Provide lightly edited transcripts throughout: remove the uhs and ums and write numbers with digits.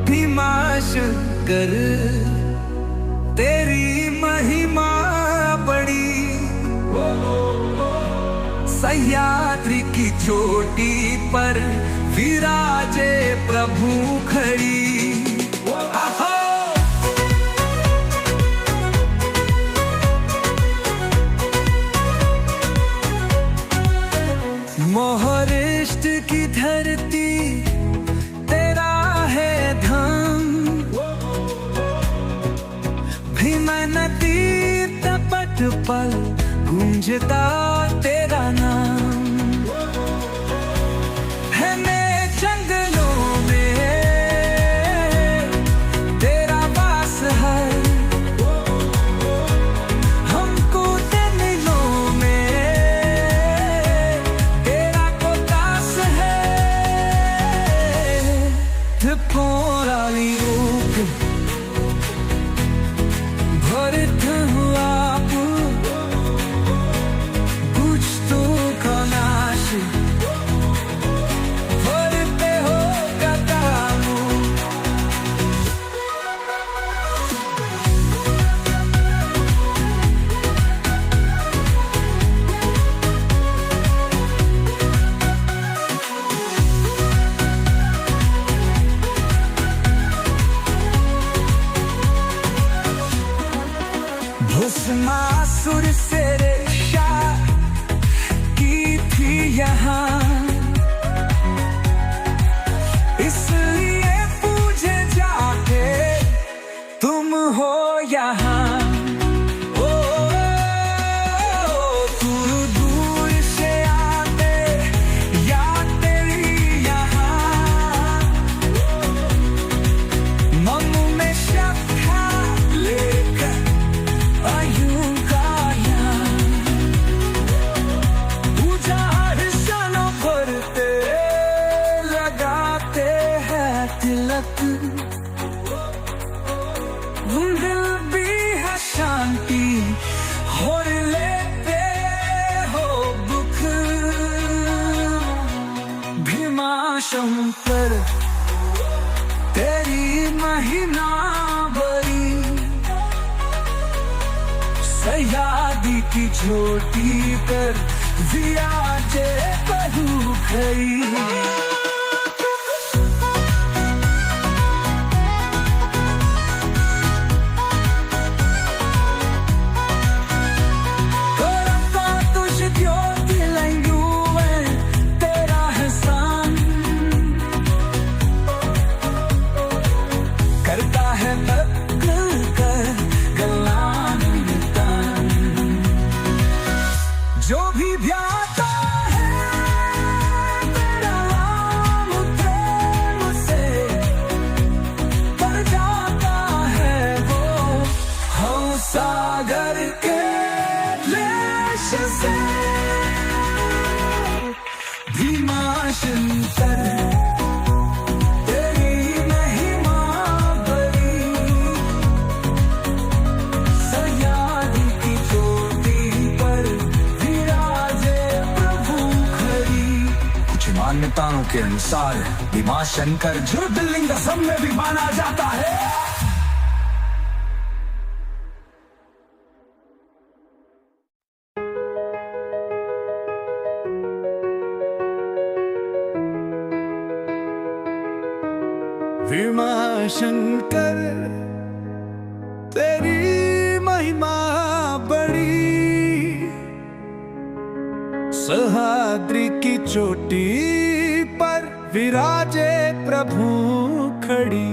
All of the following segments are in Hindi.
भीमाशंकर तेरी महिमा बड़ी, सह्याद्री की चोटी पर विराजे प्रभु खड़ी। मोहरिष्ट की धरती तेरा है धाम, भीम नदी तपत पर गूंजता तेरा नाम। है मैं जंगलों में तेरा वास है, हमको जंगलों में तेरा कोतास है। त्रिपुरारी रूप भरत हुआ भस्मासुर से रक्षा की थी यहाँ, इसलिए पूजे जाके तुम हो यहाँ। दूर से आते या तेरी यहाँ, मन में श्रद्धा लेकर तिलक दिल भी है शांति और लेते हो दुख। भीमाशंकर तेरी महिमा बड़ी, सह्याद्री की चोटी पर विराजे प्रभु खड़ी। जो भी भ्याता है तेरा नाम प्रेम से पर जाता है वो, हम सागर के क्लेश से। भीमाशंकर तेरी महिमा बड़ी, सह्याद्री की चोटी पर मान्यताओं के अनुसार भीमाशंकर ज्योतिर्लिंग असम में भी माना जाता है। भीमाशंकर तेरी महिमा बड़ी, सह्याद्री की चोटी पर विराजे प्रभु खड़ी।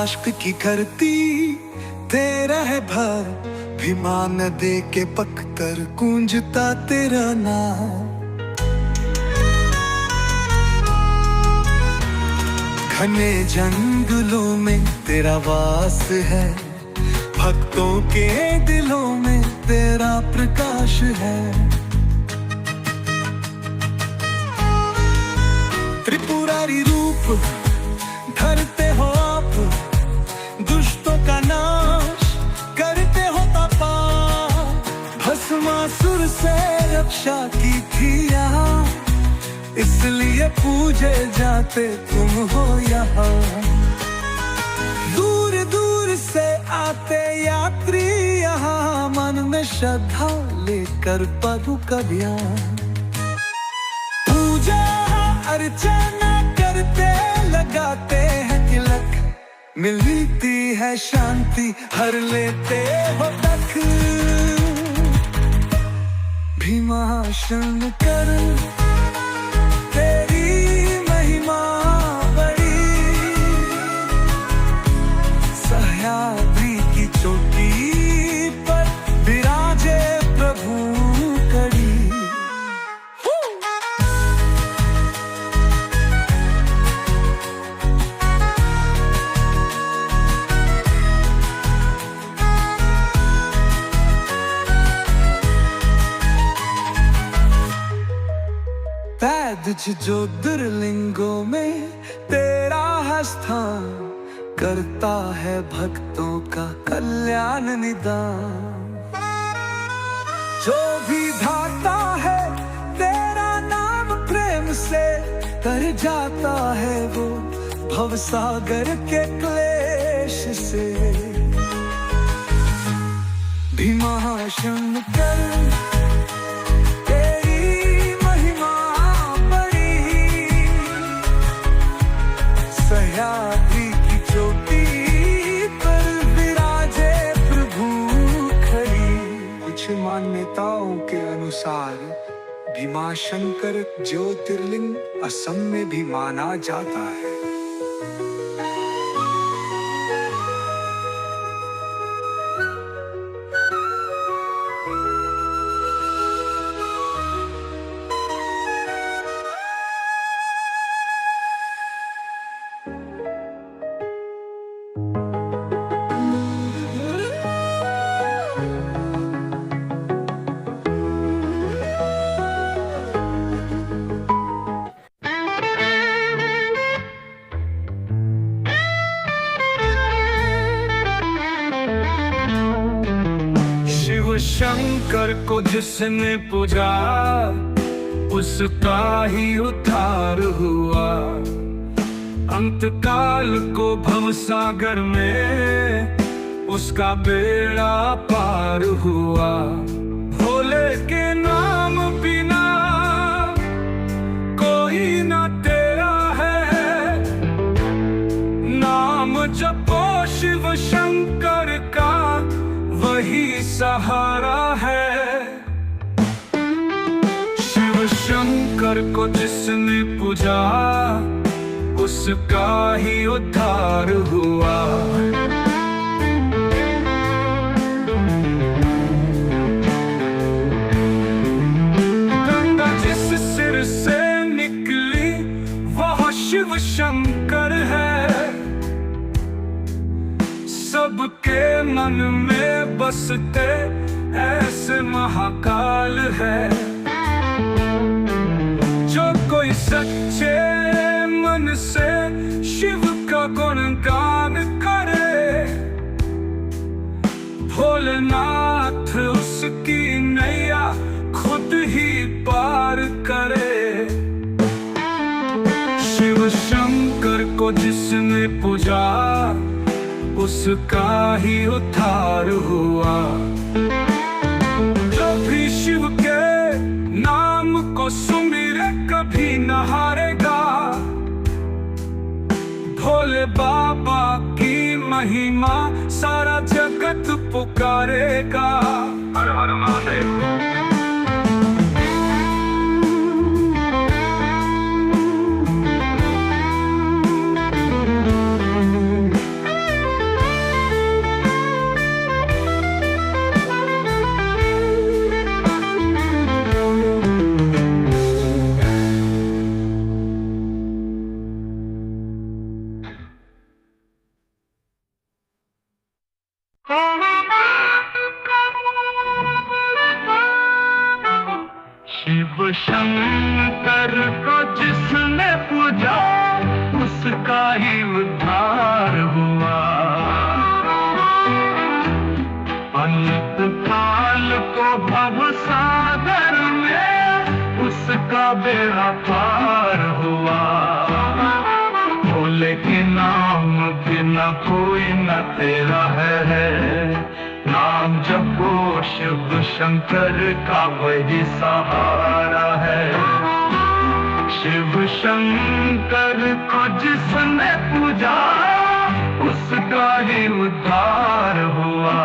महाराष्ट्र की धरती तेरा है भर, भीमा नदी के पत्थर गूंजता तेरा नाम। घने जंगलों में तेरा वास है, भक्तों के दिलों में तेरा प्रकाश है। त्रिपुरारी रूप धरते हो आप, दुष्टों का नाश करते हो तपा, भस्मासुर से रक्षा की थी यहाँ, इसलिए पूजे जाते तुम हो यहाँ। दूर दूर से आते यात्री यहाँ, मन में श्रद्धा लेकर प्रभु का ध्यान, पूजा अर्चना करते लगाते हैं तिलक, मिलती है शांति हर लेते हो तक। भीमा शंकर तेरी महिमा बड़ी, सह्याद्री की चोटी पर विराजे प्रभु कड़ी। ज्योतिर्लिंगों में तेरा है स्थान, करता है भक्तों का कल्याण निदान। जो भी भाता है तेरा नाम प्रेम से, तर जाता है वो भवसागर के क्लेश से। भीमा शंकर सह्याद्री की चोटी पर विराजे प्रभु खड़ी। कुछ मान्यताओं के अनुसार भीमा शंकर ज्योतिर्लिंग असम में भी माना जाता है। शंकर को जिसने पूजा, उसका ही उद्धार हुआ। अंतकाल को भवसागर में उसका बेड़ा पार हुआ। भोले के नाम बिना कोई ना तेरा है, नाम जपो शिव शंकर का वही सहारा है। शिव शंकर को जिसने पूजा, उसका ही उद्धार हुआ। गंगा जिस सिर से निकली वह शिव शंकर है। सबके मन में बसते ऐसे महाकाल है। जो कोई सच्चे मन से शिव का गुणगान करे, भोलेनाथ उसकी नैया खुद ही पार करे। शिव शंकर को जिसने पूजा, उसका ही उद्धार हुआ। जो भी शिव के नाम को सुमिरे कभी न हारेगा। भोले बाबा की महिमा सारा जगत पुकारेगा। हर हर महादेव। बेड़ा पार हुआ। भोले के नाम बिना कोई न तेरा है, नाम जपो शिव शंकर का वही सहारा है। शिव शंकर को जिसने पूजा उसका ही उद्धार हुआ।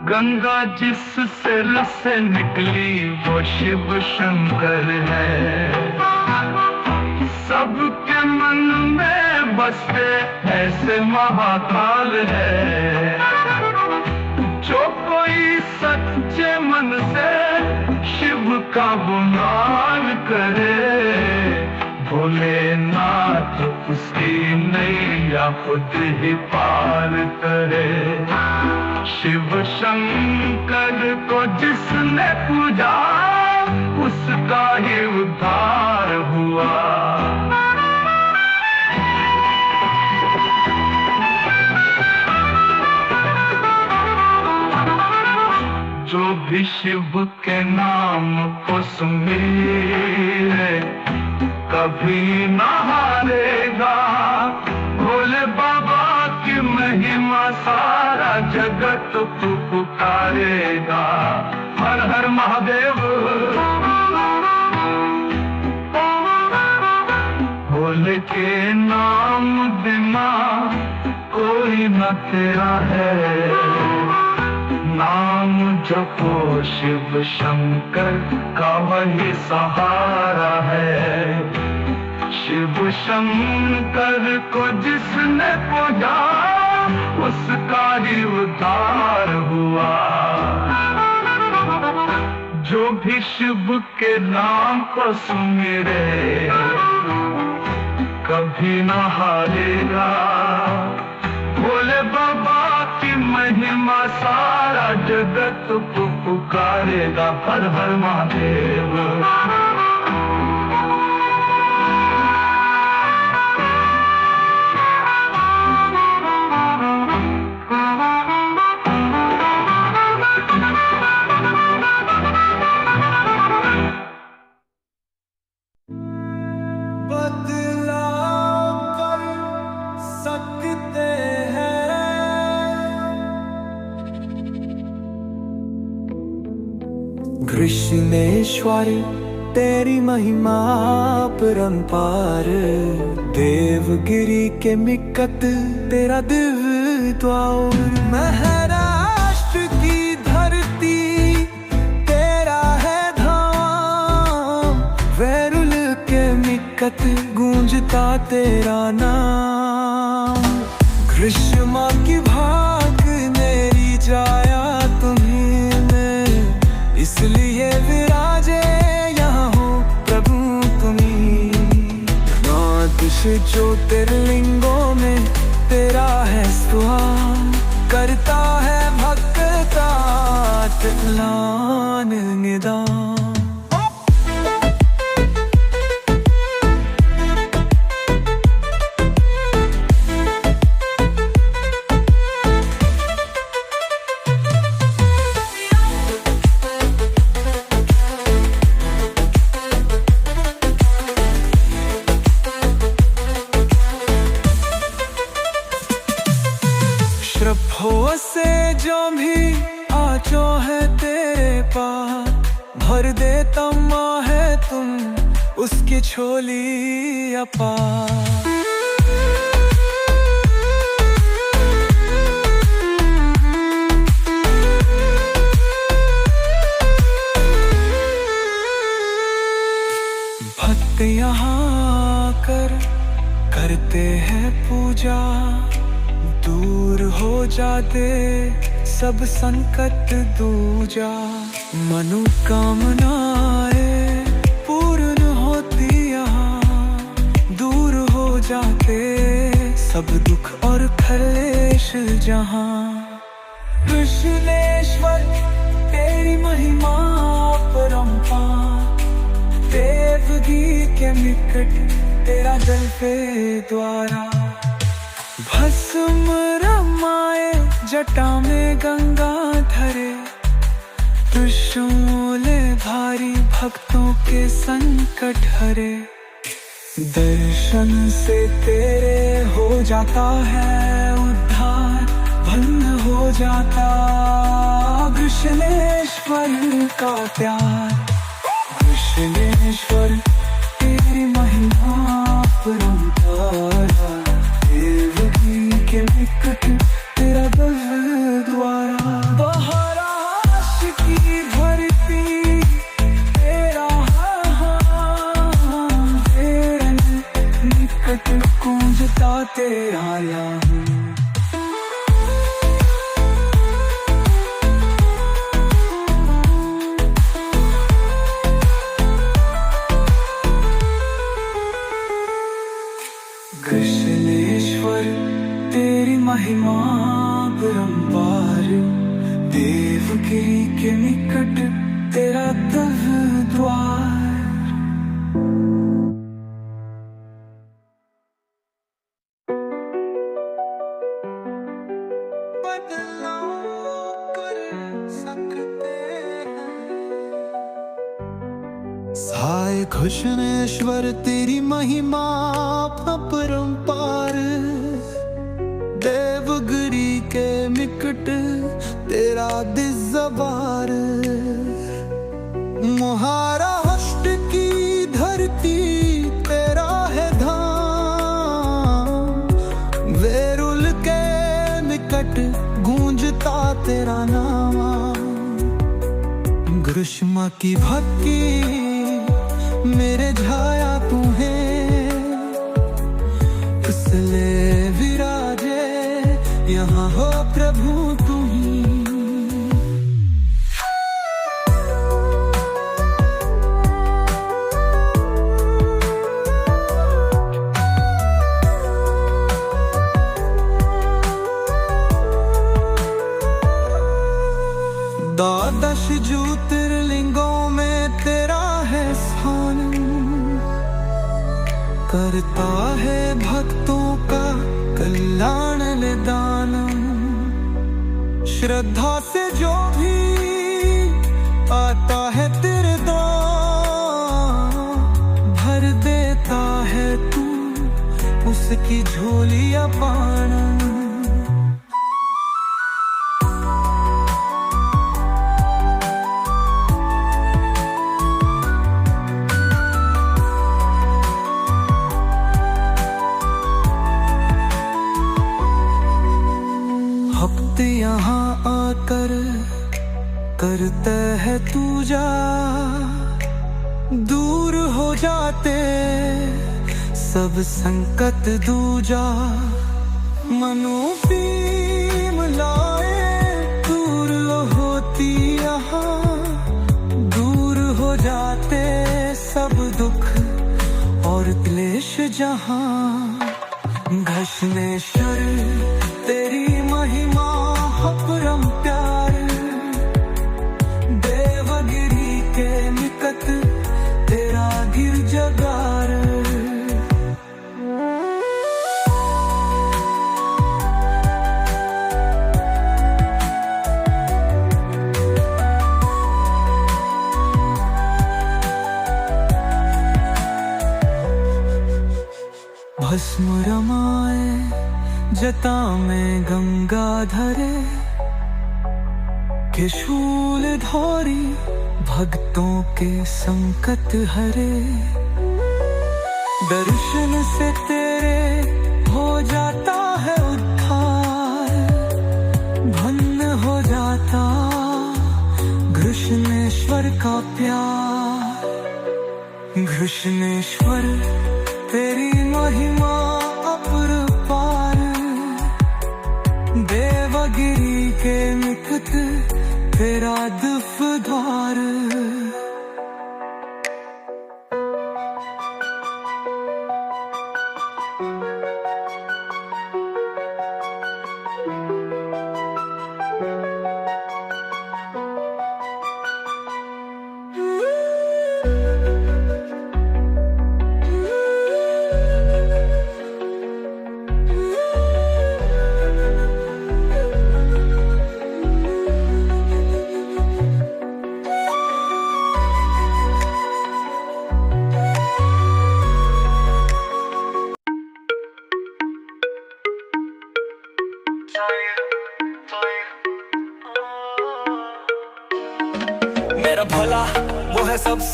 गंगा जिससे रसे निकली वो शिव शंकर है। सबके मन में बसते ऐसे महाकाल है। जो कोई सच्चे मन से शिव का गुणगान करे, भोलेनाथ उसकी नैया खुद ही पार करे। शिव शंकर को जिसने पूजा उसका ही उद्धार हुआ। जो भी शिव के नाम को सुमिरे कभी न हारेगा। भोले बाबा की महिमा सारा जगत पुकारेगा। हर हर महादेव। भोले के नाम बिना कोई न तेरा है, नाम जपो शिव शंकर का वही सहारा है। शिव शंकर को जिसने पूजा उसका ही उद्धार हुआ। जो भी शिव के नाम को सुमिरे कभी न हारेगा। भोले बाबा की महिमा सारा जगत पुकारेगा। हर हर महादेव। कृष्णेश्वर तेरी महिमा परंपार। देवगिरी के निकट तेरा दिव्य द्वार। महाराष्ट्र की धरती तेरा है धाम। वैरुल के निकट गूंजता तेरा नाम। कृष्ण की भाग मेरी जाया तुम्हीं में, इसलिए विराजे यहाँ हो प्रभु तुम्हीं। द्वादश ज्योतिर्लिंगों में तेरा है स्वान। करता है भक्ता तिलान निदान। श्रद्धों से जो भी आजो है तेरे पास, भर देता माँ है तुम उसकी झोली अपार। भक्त यहाँ करते हैं पूजा, दूर हो जाते सब संकट दूजा। मनोकामनाएं पूर्ण होती यहाँ, दूर हो जाते सब दुख और क्लेश जहाँ। कृष्णेश्वर तेरी महिमा परंपार। देवगी के निकट तेरा जल पे द्वारा। भस्म रमाए जटा में गंगा धरे। शोले भारी भक्तों के संकट हरे। दर्शन से तेरे हो जाता है उद्धार, भंग हो जाता कृष्णेश्वर का प्यार। कृष्णेश्वर तेरी महिमा परंपार, देवकी के निकट तेरा दर द्वारा। बहराश की धरती तेरा तेरे निकट गूंजता तेरा नाम। कृष्णेश्वर तेरी महिमा परंपार, देवगिरी के निकट तेरा तव द्वार। हाय कृष्णेश्वर तेरी महिमा अपरंपार, देवगिरी के निकट तेरा दिव्यबार। महाराष्ट्र की धरती तेरा है धाम, वेरुल के निकट गूंजता तेरा नाम। ग्रीष्म की भक्ति मेरे छाया तू है, इसलिए विराजे यहाँ हो प्रभु तू ही। द्वादश ज्योतिर्लिंगों में तेरा है स्थान, करता है भक्तों का कल्याण निदान। श्रद्धा से जो भी आता है तेरे द्वार, भर देता है तू उसकी झोली अपार। भक्त यहाँ आकर करते है पूजा, दूर हो जाते सब संकट दूजा। मनोपीम लाए दूर होती यहाँ, दूर हो जाते सब दुख और क्लेश जहाँ। कृष्णेश्वर तेरी महिमा अपरंपार, देवगिरी के निकट तेरा गिरजाघर। भस्म रमाए जटा में गंगा धरे, के शूल धारी भक्तों के संकट हरे। दर्शन से तेरे हो जाता है उद्धार, भन्न हो जाता कृष्णेश्वर का प्यार। कृष्णेश्वर तेरी महिमा अपरंपार, देवगिरी के निकट तेरा दिव्यद्वार।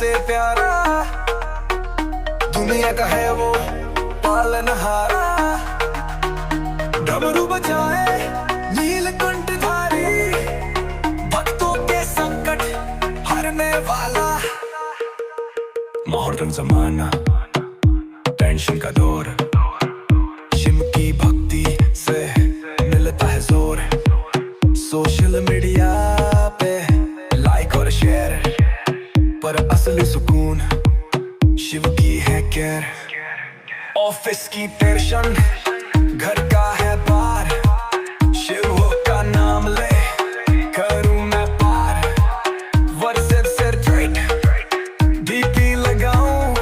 सबसे प्यारा, दुनिया का है वो पालनहारा। डमरू बजाए नीलकंठधारी, भक्तों के संकट हरने वाला। मॉडर्न जमाना, टेंशन का दौर, शिव की भक्ति से मिलता है जोर। सोशल मीडिया पे लाइक और शेयर, पर असली सुकून शिव की है केयर। ऑफिस की टेंशन, घर का है बार, शिव का नाम ले करूं मैं पार। व्हाट्सएप से ट्रेड डीपी लगाऊं,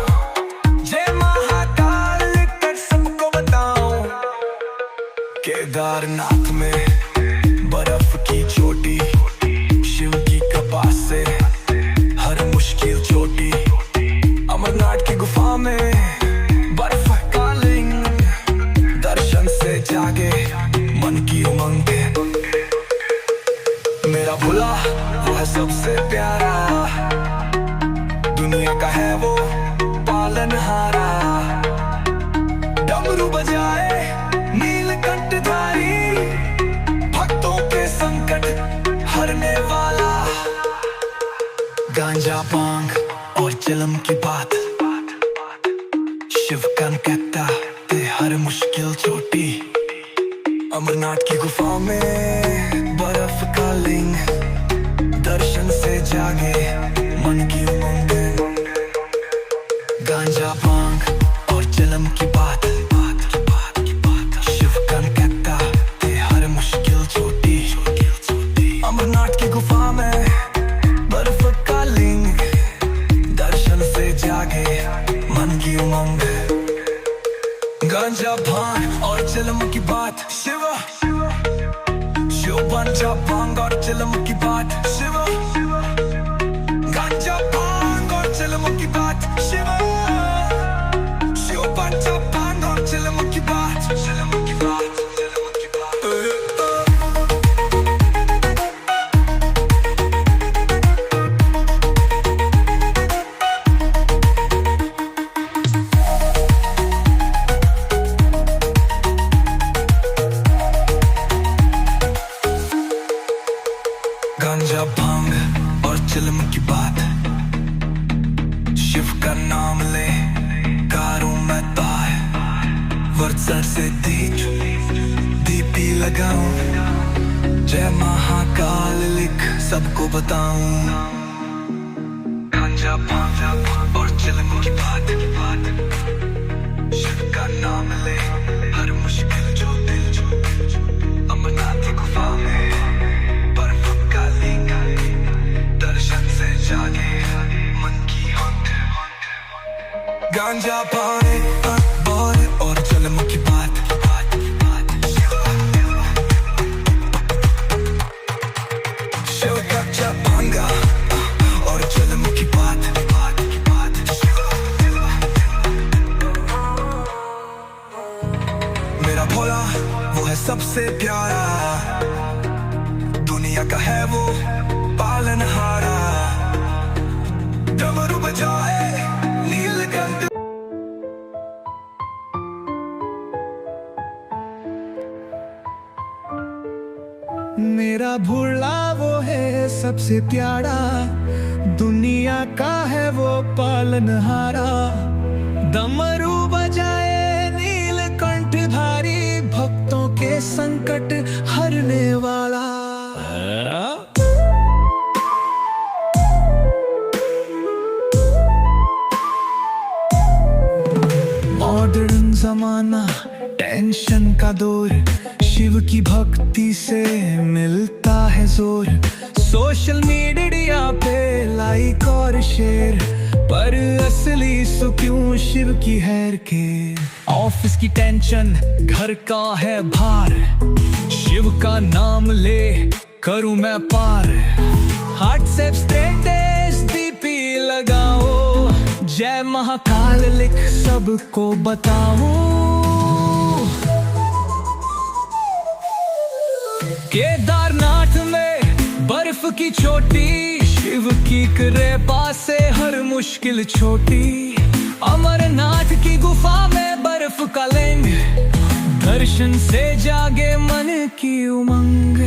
जय महाकाल लिखकर सबको बताऊं। केदारनाथ में बर्फ की चोटी, शिव की कृपा से हर मुश्किल चोटी। अमरनाथ की गुफा में बर्फ का लिंग, दर्शन से जागे मन की उमंग। मेरा भोला वो है सबसे प्यारा, दुनिया का है वो पालनहारा। डमरू बजाए नीलकंठधारी, भक्तों के संकट हरने वाला। गांजा भांग और चिलम की बात, शिव कन कहता ते हर मुश्किल चोटी। अमरनाथ की गुफा में बर्फ का लिंग, दर्शन से जागे मन की उमंग। गांजा भांग और चिलम की बात, शिव कन कहता ते हर मुश्किल चोटी। अमरनाथ की गुफा में बर्फ का लिंग, दर्शन से जागे मन की उमंग। गांजा भांग और चिलम की बात, शिव गांजा भांग और चिलम की बात, शिव गांजा भांग और चिलम की बात, शिव गांजा भांग और चिलम की बात, चिलम की बात, चिलम की बात। गांजा भांग और चिलम की बात, शिव का नाम ले कारूं मैं तार। व्हाट्सएप से डीपी लगाऊं, जय महाकाल लिख सबको बताऊं। गांजा भांग और चिलम की बात, शिव का नाम ले हर मुश्किल जो दिल। अमरनाथ की गुफा में बर्फ का लिंग, दर्शन से जागे मन की हंग। गांजा भांग और चिलम की बात, शिव गांजा भांग और चिलम की बात। मेरा भोला वो है सबसे प्यारा, दुनिया का है वो पालनहारा। डमरू बजाए नीलकंठ। मेरा भोला वो है सबसे प्यारा, दुनिया का है वो पालनहारा। डमरू बजाए नीलकंठधारी, भक्तों के संकट हरने वाला। मॉडर्न जमाना, टेंशन का दौर, शिव की भक्ति से मिलता है जोर। सोशल मीडिया पे लाइक और शेयर, पर असली सुकून शिव की हैर के। ऑफिस की टेंशन, घर का है भार, शिव का नाम ले करूं मैं पार। व्हाट्सएप स्टेटस डीपी लगाओ, जय महाकाल लिख सबको बताऊं। केदारनाथ में बर्फ की चोटी, शिव की कृपा से हर मुश्किल छोटी, अमरनाथ की गुफा में बर्फ का लिंग, दर्शन से जागे मन की उमंग।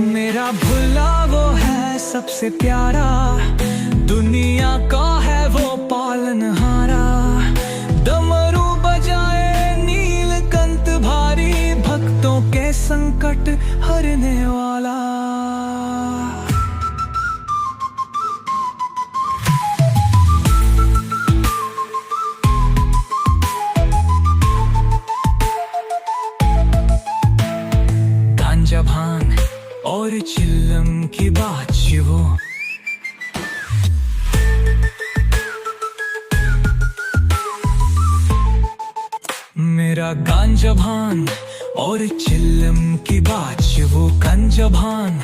मेरा भोला वो है सबसे प्यारा, दुनिया का है वो पालनहारा। डमरू बजाए नीलकंठ भारी, भक्तों के संकट हरने वाला। गांजा भांग और चिल्लम की बात शिवो, मेरा गांजा भांग और चिल्लम की बात शिवो। गांजा भांग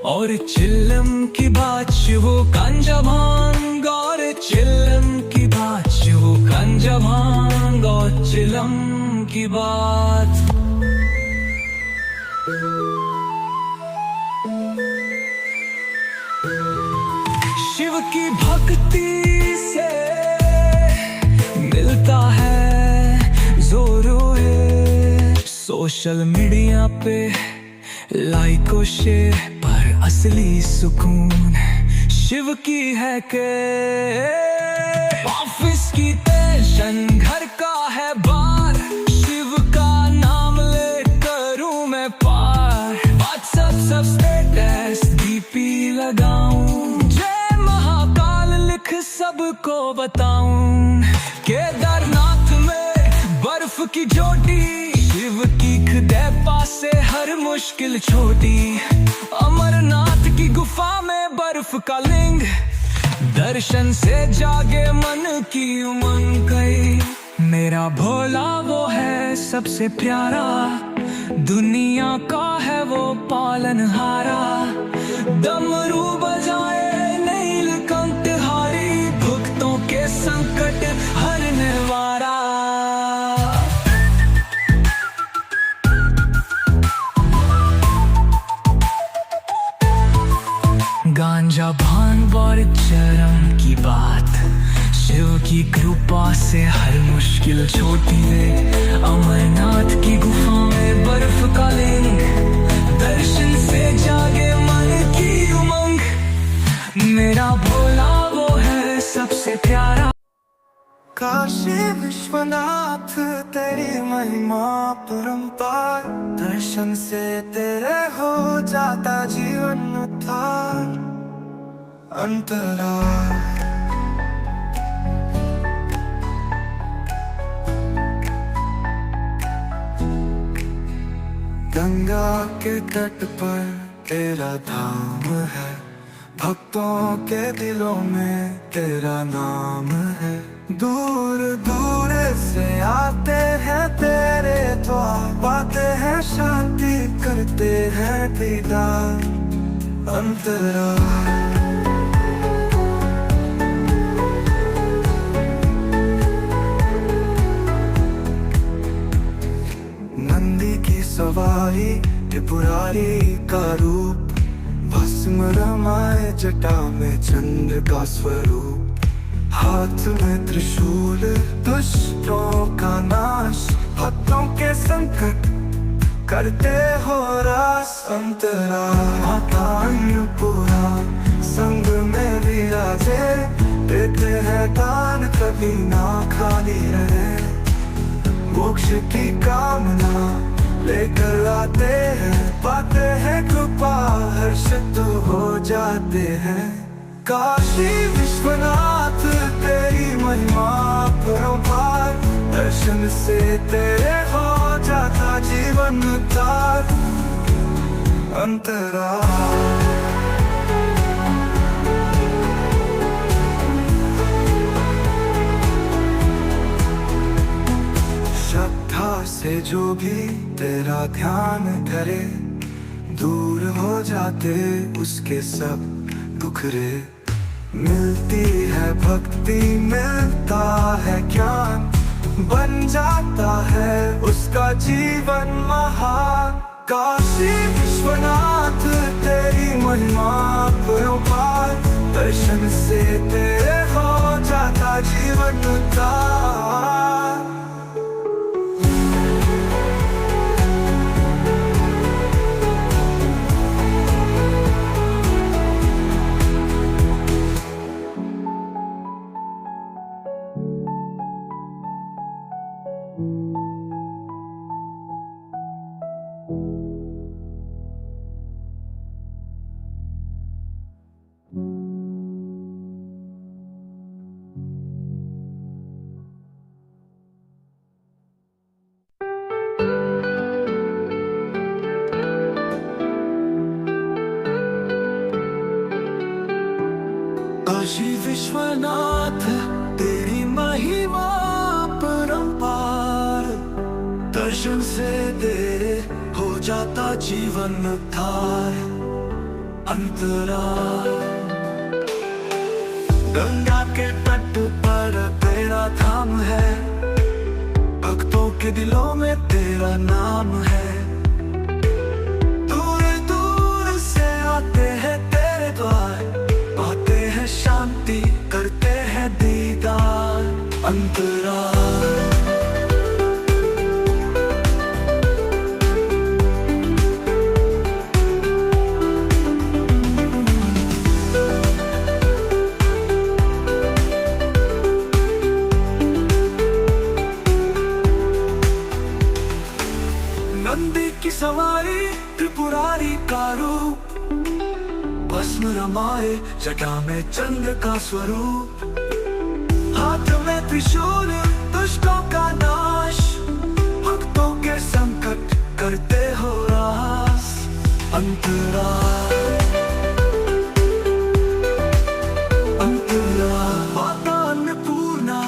और चिल्लम की बात शिवो। गांजा भांग और चिल्लम की बात शिवो। गांजा भांग और चिल्लम की बात। शिव की भक्ति से मिलता है जोरो है। सोशल मीडिया पे लाइक और शेयर पर असली सुकून शिव की है के। ऑफिस की टेंशन घर का है बार, शिव का नाम ले करूं मैं पार। व्हाट्सएप सब स्टेटस डीपी लगाऊं, जय महाकाल लिख सबको बताऊं। केदारनाथ में बर्फ की चोटी, शिव की कृपा से हर मुश्किल छोटी। अमरनाथ की गुफा में बर्फ का लिंग, दर्शन से जागे मन की उमंग गई। मेरा भोला वो है सबसे प्यारा, दुनिया का है वो पालनहारा। डमरू बजाए नीलकंठ हारी, भक्तों के संकट हरने वाला। गांजा भांग और चरम की बात, शिव की कृपा से हर मुश्किल छोटी है। अमरनाथ की गुफा में बर्फ का लिंग, दर्शन से जागे मन की उमंग। मेरा भोला वो है सबसे प्यारा। काशी विश्वनाथ तेरी महिमा परंपार, दर्शन से तेरे हो जाता जीवन उद्धार। अंतरा गंगा के तट पर तेरा धाम है, भक्तों के दिलों में तेरा नाम है। दूर दूर से आते हैं तेरे द्वार, पाते हैं शांति करते हैं दीदार। अंतरा नंदी की सवारी, त्रिपुरारी का रूप, भस्म रमाए जटा में चंद्र का स्वरूप। हाथ में त्रिशूल, दुष्टों का नाश, भक्तों के संकट करते हो रास। अंतरा माता अन्नपूर्णा संग में विराजे, देते हैं दान कभी ना खाली रहे। मोक्ष की कामना लेकर आते हैं, पाते हैं कृपा हर्षित हो जाते हैं। काशी विश्वनाथ तेरी महिमा परंपार, दर्शन से तेरे हो जाता जीवन उद्धार। अंतरा श्रद्धा से जो भी तेरा ध्यान करे, दूर हो जाते उसके सब दुख रे। मिलती है भक्ति, मिलता है ज्ञान, बन जाता है उसका जीवन महान। काशी विश्वनाथ तेरी महिमा परंपार, दर्शन से तेरे हो जाता जीवन उद्धार। काशी विश्वनाथ तेरी महिमा परंपार, दर्शन से तेरे हो जाता जीवन उद्धार। अंतराल गंगा के तट पर तेरा धाम है, भक्तों के दिलों में तेरा नाम है। दूर दूर से आते हैं तेरे द्वार, पाते हैं शांति करते हैं दीदार। अंतराल नंदी की सवारी त्रिपुरारी का रूप, भस्म रमाए जटा में चंद्र का स्वरूप। हाथ में त्रिशूल दुष्टों का नाश, भक्तों के संकट करते हो रास। अंतराल अंतराल माता अन्नपूर्णा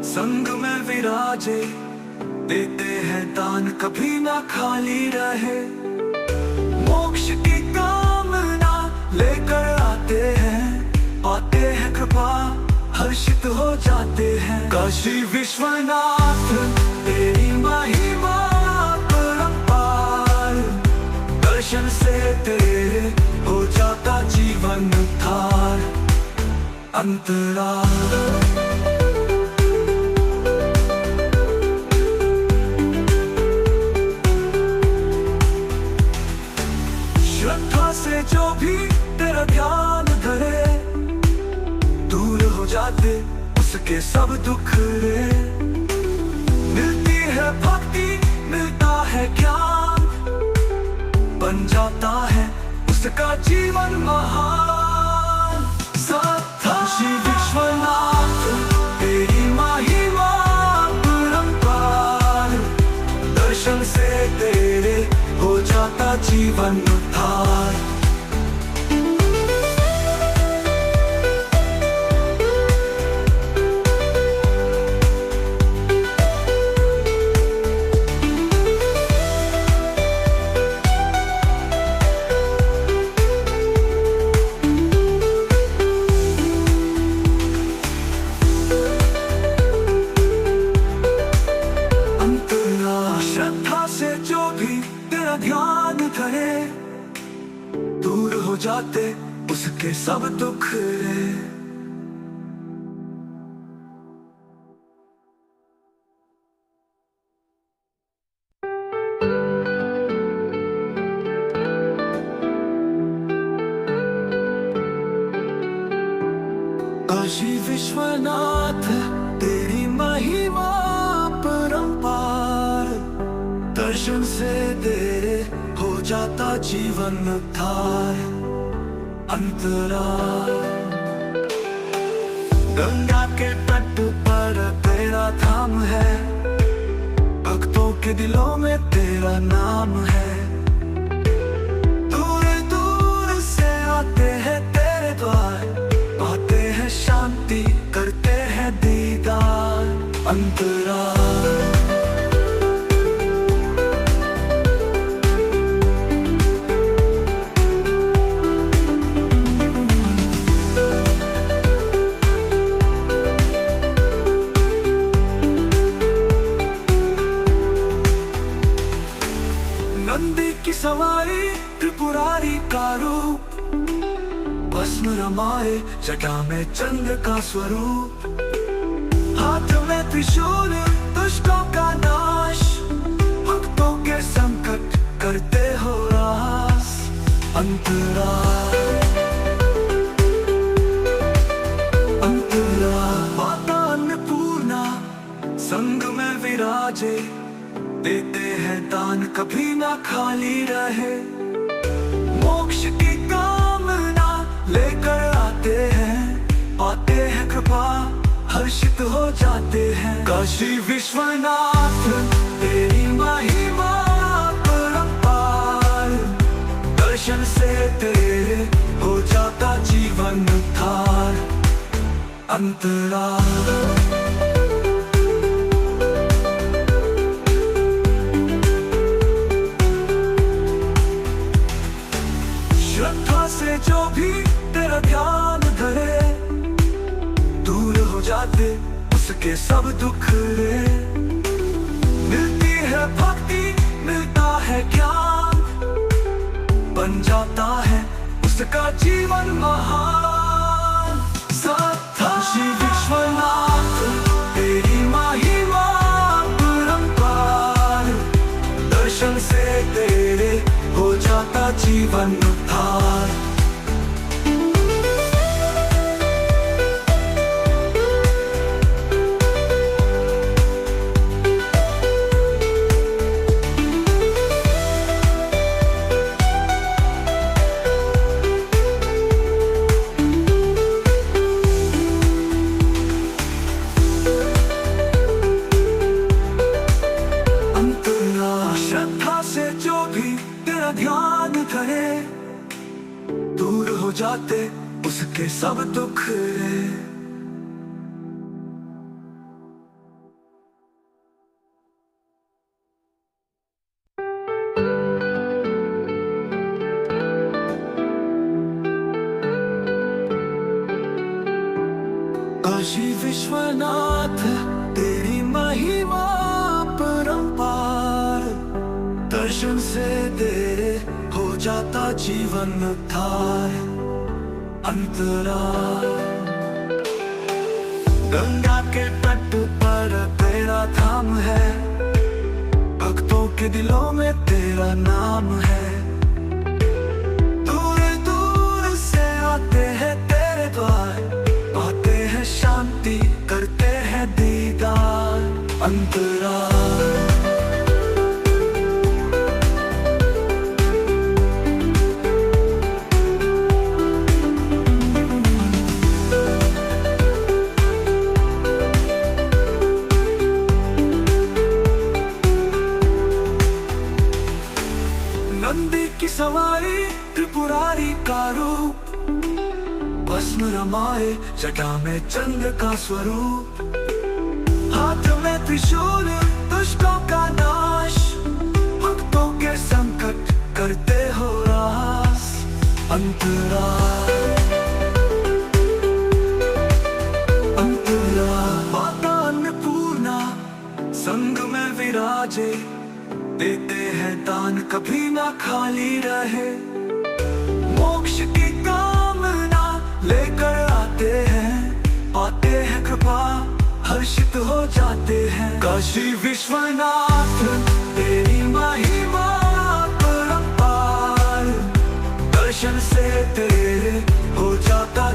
संग में विराजे, देते हैं दान कभी ना खाली रहे। मोक्ष की कामना लेकर आते हैं, पाते हैं कृपा हर्षित हो जाते हैं। काशी विश्वनाथ तेरी महिमा परंपार, दर्शन से तेरे हो जाता जीवन उद्धार। अंतराल श्रद्धा से जो भी तेरा ध्यान धरे, दूर हो जाते उसके सब दुख रे। मिलती है भक्ति मिलता है ज्ञान, बन जाता है उसका जीवन महान। काशी विश्वनाथ तेरी महिमा परंपार, दर्शन से तेरे हो जाता जीवन उद्धार। श्रद्धा से जो भी तेरा ध्यान धरे, दूर हो जाते उसके सब दुख रे। काशी विश्वनाथ तेरी महिमा परंपार, दर्शन से तेरे हो जाता जीवन उद्धार। अंतराल गंगा के तट पर तेरा धाम है, भक्तों के दिलों में तेरा नाम है। दूर दूर से आते हैं तेरे द्वार, पाते हैं शांति करते हैं दीदार। अंतराल नंदी की सवारी त्रिपुरारी का रूप, बस भस्म रमाए जटा में चंद्र का स्वरूप, हाथ में त्रिशूल दुष्टों का नाश, भक्तों के संकट करते हो रास। अंतरा माता अन्नपूर्णा संग में विराजे, देते हैं दान कभी ना खाली रहे। मोक्ष की कामना लेकर आते हैं, पाते हैं कृपा हर्षित हो जाते हैं। काशी विश्वनाथ तेरी महिमा परंपार, दर्शन से तेरे हो जाता जीवन उद्धार। अंतरा श्रद्धा से जो भी तेरा ध्यान धरे, दूर हो जाते उसके सब दुख रे। मिलती है भक्ति मिलता है ज्ञान, बन जाता है उसका जीवन महान। काशी विश्वनाथ तेरी महिमा परंपार, दर्शन से तेरे हो जाता जीवन उद्धार। श्रद्धा से जो भी तेरा ध्यान धरे, दूर हो जाते उसके सब दुख रे। काशी विश्वनाथ तेरी महिमा परंपार, दर्शन से तेरे हो जाता जीवन उद्धार। अंतरा गंगा के तट पर तेरा धाम है, भक्तों के दिलों में तेरा नाम है। दूर दूर से आते हैं तेरे द्वार, पाते हैं शांति करते हैं दीदार। अंतरा नंदी की सवारी त्रिपुरारी का रूप, भस्म रमाए जटा में चंद्र का स्वरूप, हाथ में त्रिशूल दुष्टों का नाश, भक्तों के संकट करते हो रास। अंतरा माता अन्नपूर्णा संग में विराजे, देते हैं दान कभी ना खाली रहे। मोक्ष की कामना लेकर आते हैं, पाते हैं कृपा हर्षित हो जाते हैं। काशी विश्वनाथ तेरी महिमा